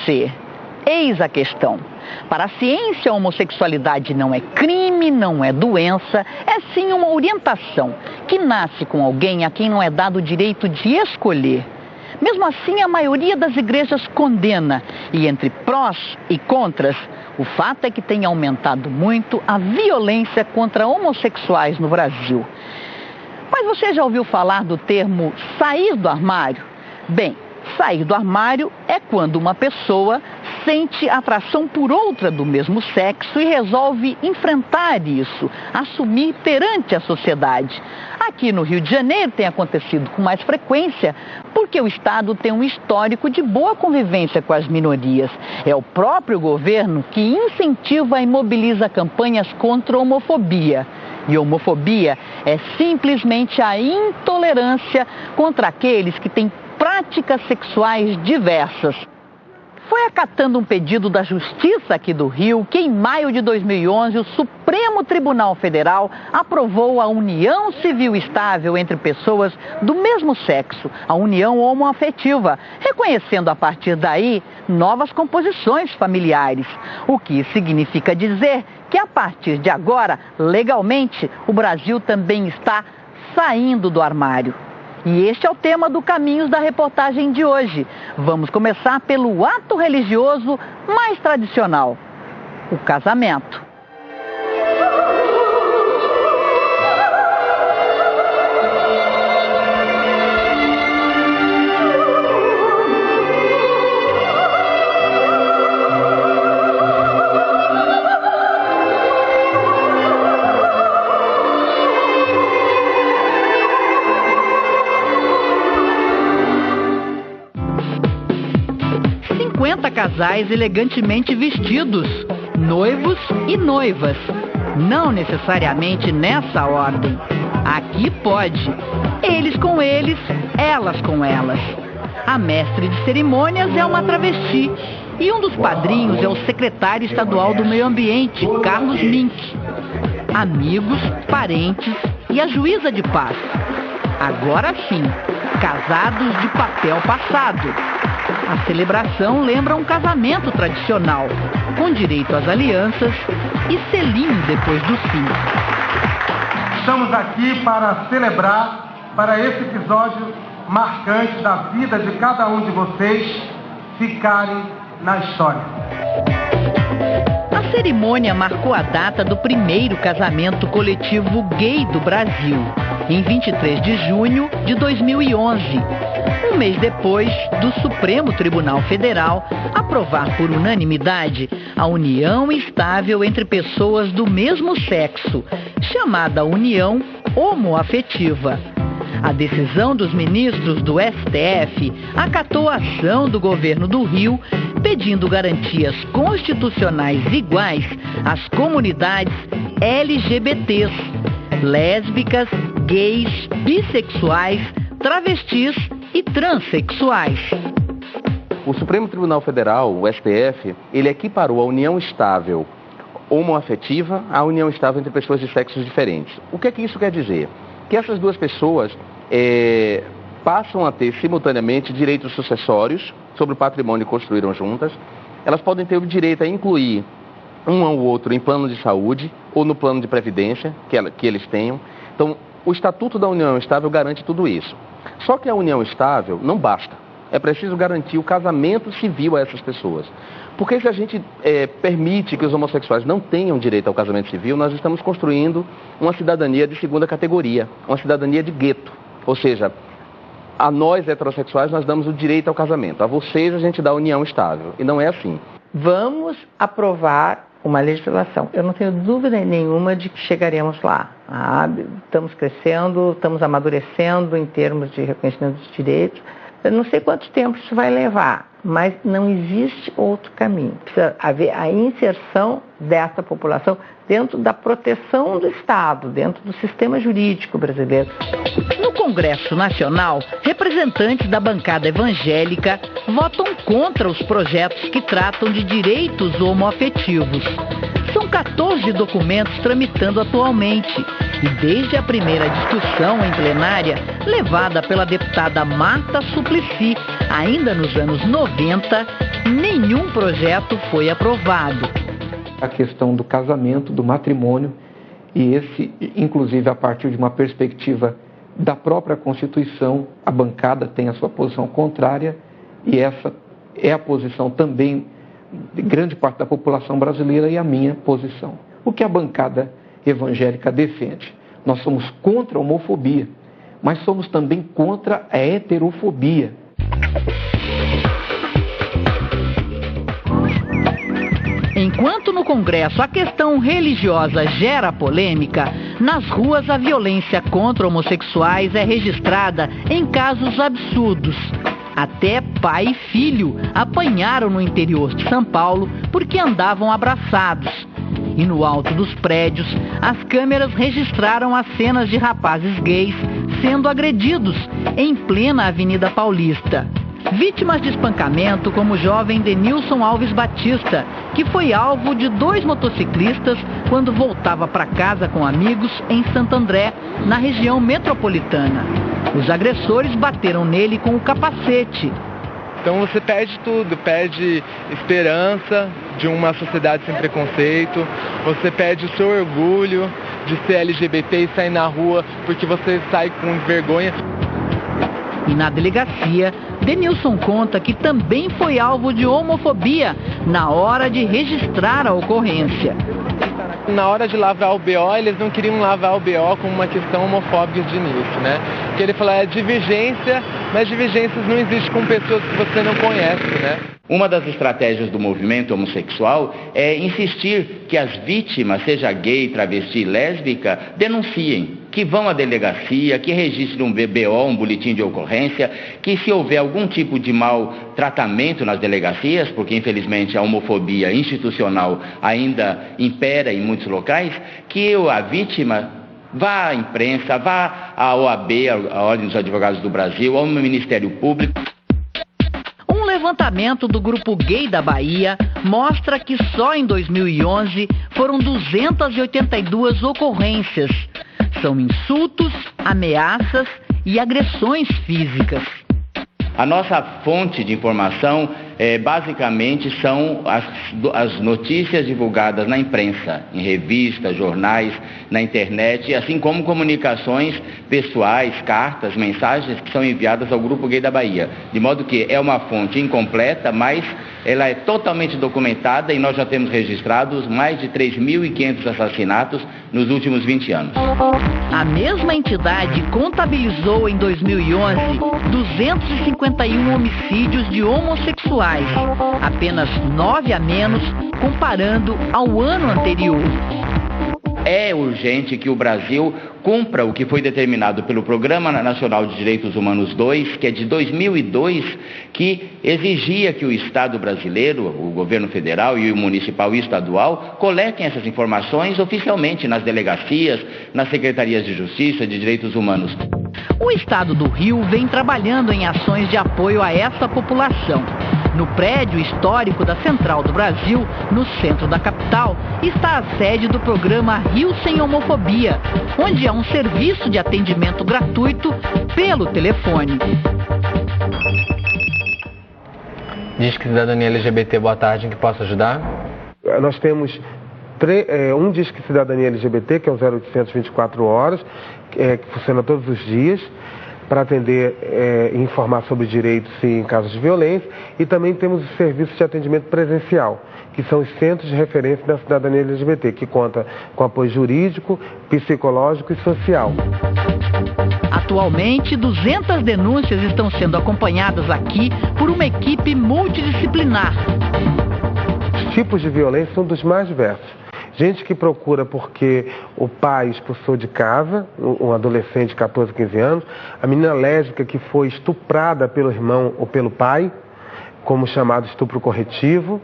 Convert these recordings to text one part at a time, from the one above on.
ser? Eis a questão. Para a ciência, a homossexualidade não é crime, não é doença, é sim uma orientação que nasce com alguém a quem não é dado o direito de escolher. Mesmo assim, a maioria das igrejas condena, e entre prós e contras, o fato é que tem aumentado muito a violência contra homossexuais no Brasil. Mas você já ouviu falar do termo sair do armário? Bem, sair do armário é quando uma pessoa sente atração por outra do mesmo sexo e resolve enfrentar isso, assumir perante a sociedade. Aqui no Rio de Janeiro tem acontecido com mais frequência porque o Estado tem um histórico de boa convivência com as minorias. É o próprio governo que incentiva e mobiliza campanhas contra a homofobia. E homofobia é simplesmente a intolerância contra aqueles que têm práticas sexuais diversas. Foi acatando um pedido da Justiça aqui do Rio que, em maio de 2011, o Supremo Tribunal Federal aprovou a união civil estável entre pessoas do mesmo sexo, a união homoafetiva, reconhecendo a partir daí novas composições familiares. O que significa dizer que, a partir de agora, legalmente, o Brasil também está saindo do armário. E este é o tema do Caminhos da reportagem de hoje. Vamos começar pelo ato religioso mais tradicional, o casamento. Casais elegantemente vestidos, noivos e noivas. Não necessariamente nessa ordem. Aqui pode. Eles com eles, elas com elas. A mestre de cerimônias é uma travesti. E um dos padrinhos é o secretário estadual do Meio Ambiente, Carlos Mink. Amigos, parentes e a juíza de paz. Agora sim, casados de papel passado. A celebração lembra um casamento tradicional, com direito às alianças e selinho depois do sim. Estamos aqui para celebrar, para esse episódio marcante da vida de cada um de vocês ficarem na história. A cerimônia marcou a data do primeiro casamento coletivo gay do Brasil, em 23 de junho de 2011. Um mês depois do Supremo Tribunal Federal aprovar por unanimidade a união estável entre pessoas do mesmo sexo, chamada união homoafetiva. A decisão dos ministros do STF acatou a ação do governo do Rio, pedindo garantias constitucionais iguais às comunidades LGBTs, lésbicas, gays, bissexuais, travestis e transexuais. O Supremo Tribunal Federal, o STF, ele equiparou a união estável homoafetiva à união estável entre pessoas de sexos diferentes. O que é que isso quer dizer? Que essas duas pessoas passam a ter simultaneamente direitos sucessórios sobre o patrimônio que construíram juntas. Elas podem ter o direito a incluir um ao outro em plano de saúde ou no plano de previdência que eles tenham. Então, o Estatuto da União Estável garante tudo isso. Só que a união estável não basta. É preciso garantir o casamento civil a essas pessoas. Porque se a gente permite que os homossexuais não tenham direito ao casamento civil, nós estamos construindo uma cidadania de segunda categoria, uma cidadania de gueto. Ou seja, a nós heterossexuais nós damos o direito ao casamento, a vocês a gente dá a união estável. E não é assim. Vamos aprovar uma legislação. Eu não tenho dúvida nenhuma de que chegaremos lá. Estamos crescendo, estamos amadurecendo em termos de reconhecimento dos direitos. Eu não sei quanto tempo isso vai levar, mas não existe outro caminho. Precisa haver a inserção dessa população dentro da proteção do Estado, dentro do sistema jurídico brasileiro. No Congresso Nacional, representantes da bancada evangélica votam contra os projetos que tratam de direitos homoafetivos. São 14 documentos tramitando atualmente. E desde a primeira discussão em plenária, levada pela deputada Marta Suplicy, ainda nos anos 90, nenhum projeto foi aprovado. A questão do casamento, do matrimônio, e esse, inclusive, a partir de uma perspectiva da própria Constituição, a bancada tem a sua posição contrária, e essa é a posição também de grande parte da população brasileira e a minha posição. O que a bancada evangélica defende? Nós somos contra a homofobia, mas somos também contra a heterofobia. Enquanto no Congresso a questão religiosa gera polêmica, nas ruas a violência contra homossexuais é registrada em casos absurdos. Até pai e filho apanharam no interior de São Paulo porque andavam abraçados. E no alto dos prédios, as câmeras registraram as cenas de rapazes gays sendo agredidos em plena Avenida Paulista. Vítimas de espancamento como o jovem Denilson Alves Batista, que foi alvo de 2 motociclistas quando voltava para casa com amigos em Santo André, na região metropolitana. Os agressores bateram nele com o capacete. Então você perde tudo, perde esperança de uma sociedade sem preconceito, você perde o seu orgulho de ser LGBT e sair na rua porque você sai com vergonha. E na delegacia, Denilson conta que também foi alvo de homofobia na hora de registrar a ocorrência. Na hora de lavrar o BO, eles não queriam lavrar o BO como uma questão homofóbica de início, né? Porque ele falou, é divergência, mas divergências não existem com pessoas que você não conhece, né? Uma das estratégias do movimento homossexual é insistir que as vítimas, seja gay, travesti, lésbica, denunciem, que vão à delegacia, que registrem um BO, um boletim de ocorrência, que se houver algum tipo de mau tratamento nas delegacias, porque infelizmente a homofobia institucional ainda impera em muitos locais, que a vítima vá à imprensa, vá à OAB, à Ordem dos Advogados do Brasil, ao Ministério Público. Um levantamento do Grupo Gay da Bahia mostra que só em 2011 foram 282 ocorrências. São insultos, ameaças e agressões físicas. A nossa fonte de informação basicamente são as notícias divulgadas na imprensa, em revistas, jornais, na internet, assim como comunicações pessoais, cartas, mensagens que são enviadas ao Grupo Gay da Bahia. De modo que é uma fonte incompleta, mas ela é totalmente documentada e nós já temos registrados mais de 3.500 assassinatos nos últimos 20 anos. A mesma entidade contabilizou em 2011 251 homicídios de homossexuais, apenas 9 a menos comparando ao ano anterior. É urgente que o Brasil cumpra o que foi determinado pelo Programa Nacional de Direitos Humanos 2, que é de 2002, que exigia que o Estado brasileiro, o governo federal e o municipal e estadual, coletem essas informações oficialmente nas delegacias, nas secretarias de Justiça, de Direitos Humanos. O Estado do Rio vem trabalhando em ações de apoio a essa população. No prédio histórico da Central do Brasil, no centro da capital, está a sede do programa Rio Sem Homofobia, onde há um serviço de atendimento gratuito pelo telefone. Disque Cidadania LGBT, boa tarde, em que posso ajudar? Nós temos um Disque Cidadania LGBT, que é o 0800 24 horas, que funciona todos os dias, para atender e informar sobre direitos em casos de violência, e também temos o serviço de atendimento presencial, que são os centros de referência da cidadania LGBT, que conta com apoio jurídico, psicológico e social. Atualmente, 200 denúncias estão sendo acompanhadas aqui por uma equipe multidisciplinar. Os tipos de violência são dos mais diversos. Gente que procura porque o pai expulsou de casa, um adolescente de 14, 15 anos, a menina lésbica que foi estuprada pelo irmão ou pelo pai, como chamado estupro corretivo,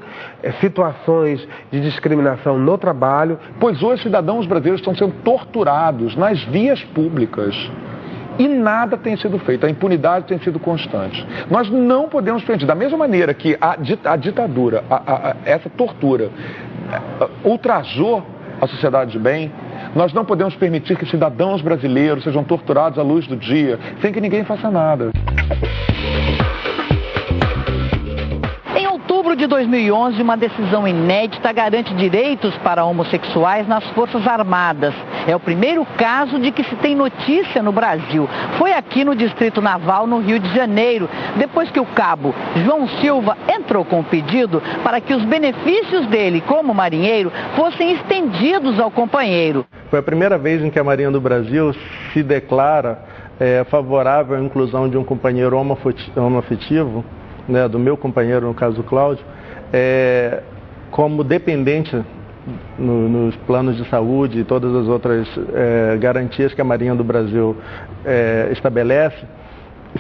situações de discriminação no trabalho. Pois hoje cidadãos brasileiros estão sendo torturados nas vias públicas. E nada tem sido feito, a impunidade tem sido constante. Nós não podemos permitir, da mesma maneira que a ditadura, essa tortura, ultrajou a sociedade de bem, nós não podemos permitir que cidadãos brasileiros sejam torturados à luz do dia, sem que ninguém faça nada. Em outubro de de 2011, uma decisão inédita garante direitos para homossexuais nas Forças Armadas. É o primeiro caso de que se tem notícia no Brasil. Foi aqui no Distrito Naval, no Rio de Janeiro, depois que o cabo João Silva entrou com um pedido para que os benefícios dele como marinheiro fossem estendidos ao companheiro. Foi a primeira vez em que a Marinha do Brasil se declara favorável à inclusão de um companheiro homoafetivo, né, do meu companheiro, no caso Cláudio, como dependente nos planos de saúde e todas as outras garantias que a Marinha do Brasil estabelece,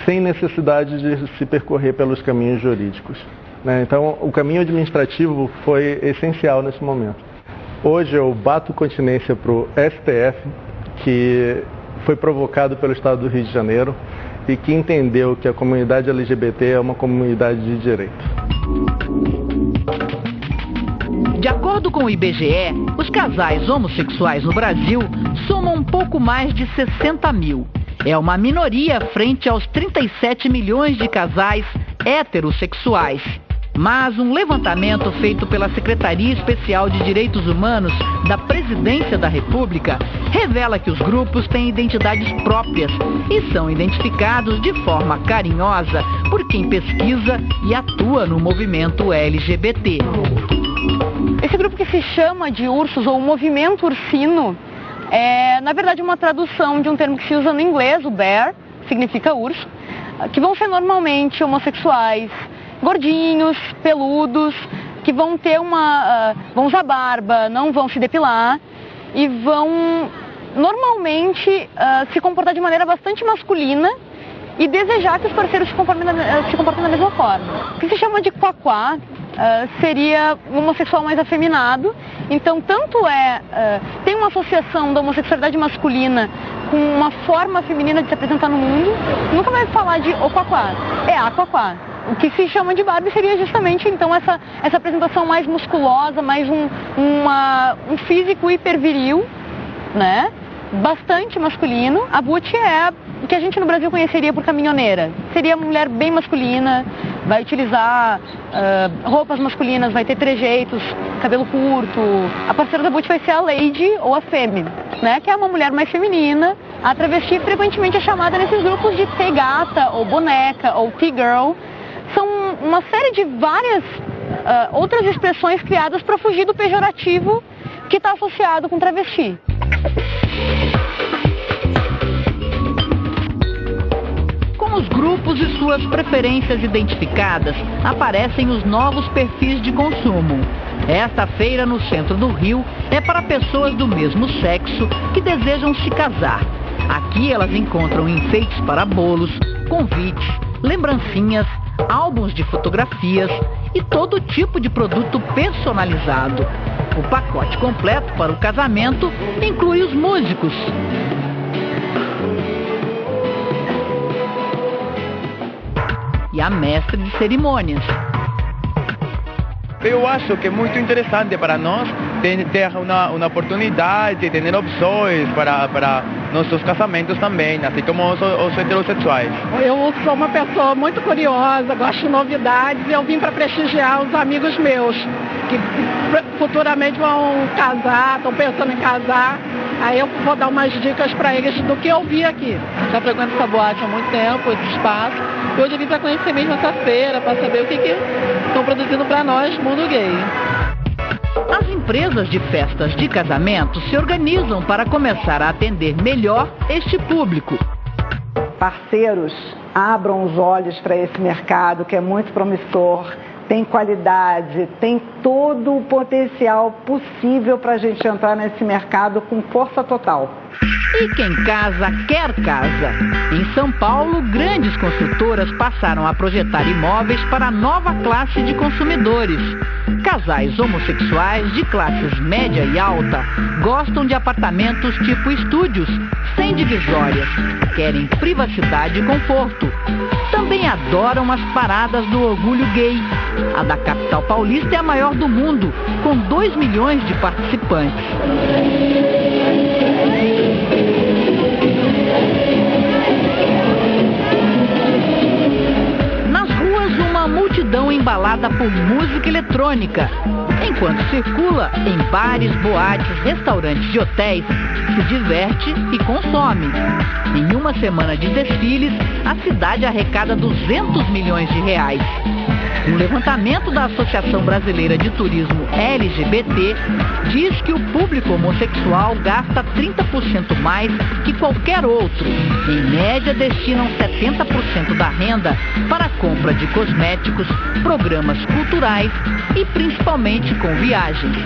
sem necessidade de se percorrer pelos caminhos jurídicos, né? Então, o caminho administrativo foi essencial nesse momento. Hoje eu bato continência para o STF, que foi provocado pelo Estado do Rio de Janeiro e que entendeu que a comunidade LGBT é uma comunidade de direito. De acordo com o IBGE, os casais homossexuais no Brasil somam um pouco mais de 60 mil. É uma minoria frente aos 37 milhões de casais heterossexuais. Mas um levantamento feito pela Secretaria Especial de Direitos Humanos da Presidência da República revela que os grupos têm identidades próprias e são identificados de forma carinhosa por quem pesquisa e atua no movimento LGBT. Esse grupo que se chama de ursos ou movimento ursino é, na verdade, uma tradução de um termo que se usa no inglês, o bear, significa urso, que vão ser normalmente homossexuais, gordinhos, peludos, que vão ter vão usar barba, não vão se depilar e vão normalmente se comportar de maneira bastante masculina e desejar que os parceiros se comportem da mesma forma. O que se chama de quaquá seria um homossexual mais afeminado, então tem uma associação da homossexualidade masculina com uma forma feminina de se apresentar no mundo, nunca vai falar de o quaquá, é a quaquá. O que se chama de Barbie seria justamente então essa apresentação mais musculosa, mais um físico hiperviril, né? Bastante masculino. A Butch é o que a gente no Brasil conheceria por caminhoneira. Seria uma mulher bem masculina, vai utilizar roupas masculinas, vai ter trejeitos, cabelo curto. A parceira da Butch vai ser a Lady ou a Femme, né? Que é uma mulher mais feminina. A travesti frequentemente é chamada nesses grupos de T-gata ou boneca ou T-girl. São uma série de várias outras expressões criadas para fugir do pejorativo que está associado com travesti. Com os grupos e suas preferências identificadas, aparecem os novos perfis de consumo. Esta feira no centro do Rio é para pessoas do mesmo sexo que desejam se casar. Aqui elas encontram enfeites para bolos, convites, lembrancinhas, álbuns de fotografias e todo tipo de produto personalizado. O pacote completo para o casamento inclui os músicos. E a mestre de cerimônias. Eu acho que é muito interessante para nós ter uma oportunidade, ter opções para nossos casamentos também, assim como os heterossexuais. Eu sou uma pessoa muito curiosa, gosto de novidades e eu vim para prestigiar os amigos meus que futuramente vão casar, estão pensando em casar. Aí eu vou dar umas dicas para eles do que eu vi aqui. Já frequento essa boate há muito tempo, esse espaço. E hoje eu vim para conhecer mesmo essa feira, para saber o que estão produzindo para nós, mundo gay. As empresas de festas de casamento se organizam para começar a atender melhor este público. Parceiros, abram os olhos para esse mercado que é muito promissor, tem qualidade, tem todo o potencial possível para a gente entrar nesse mercado com força total. E quem casa, quer casa. Em São Paulo, grandes construtoras passaram a projetar imóveis para a nova classe de consumidores. Casais homossexuais de classes média e alta gostam de apartamentos tipo estúdios, sem divisórias. Querem privacidade e conforto. Também adoram as paradas do orgulho gay. A da capital paulista é a maior do mundo, com 2 milhões de participantes. Nas ruas, uma multidão em embalada por música eletrônica, enquanto circula em bares, boates, restaurantes e hotéis, se diverte e consome. Em uma semana de desfiles, a cidade arrecada 200 milhões de reais. Um levantamento da Associação Brasileira de Turismo LGBT diz que o público homossexual gasta 30% mais que qualquer outro. Em média, destinam 70% da renda para a compra de cosméticos, programas culturais e principalmente com viagens.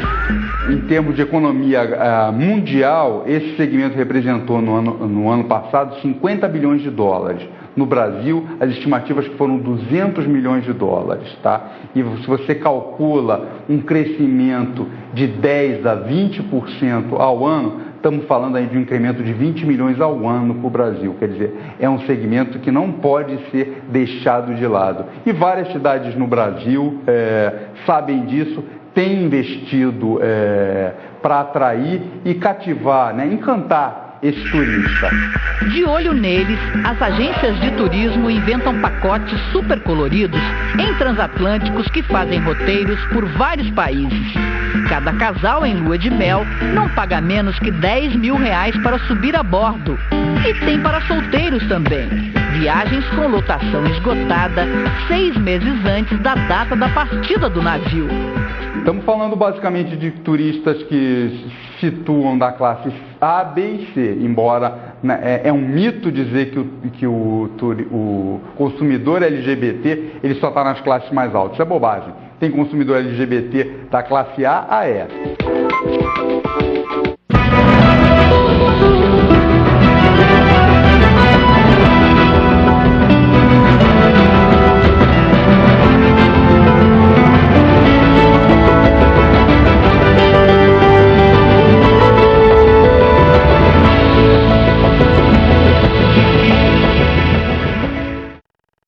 Em termos de economia mundial, esse segmento representou no ano passado 50 bilhões de dólares. No Brasil, as estimativas foram 200 milhões de dólares, tá? E se você calcula um crescimento de 10% a 20% ao ano, estamos falando aí de um incremento de 20 milhões ao ano para o Brasil. Quer dizer, é um segmento que não pode ser deixado de lado. E várias cidades no Brasil sabem disso, têm investido para atrair e cativar, né, encantar esse turista. De olho neles, as agências de turismo inventam pacotes super coloridos em transatlânticos que fazem roteiros por vários países. Cada casal em lua de mel não paga menos que 10 mil reais para subir a bordo. E tem para solteiros também. Viagens com lotação esgotada 6 meses antes da data da partida do navio. Estamos falando basicamente de turistas que se situam da classe A, B e C, embora, né, é um mito dizer que o consumidor LGBT ele só está nas classes mais altas. Isso é bobagem. Tem consumidor LGBT da classe A a E.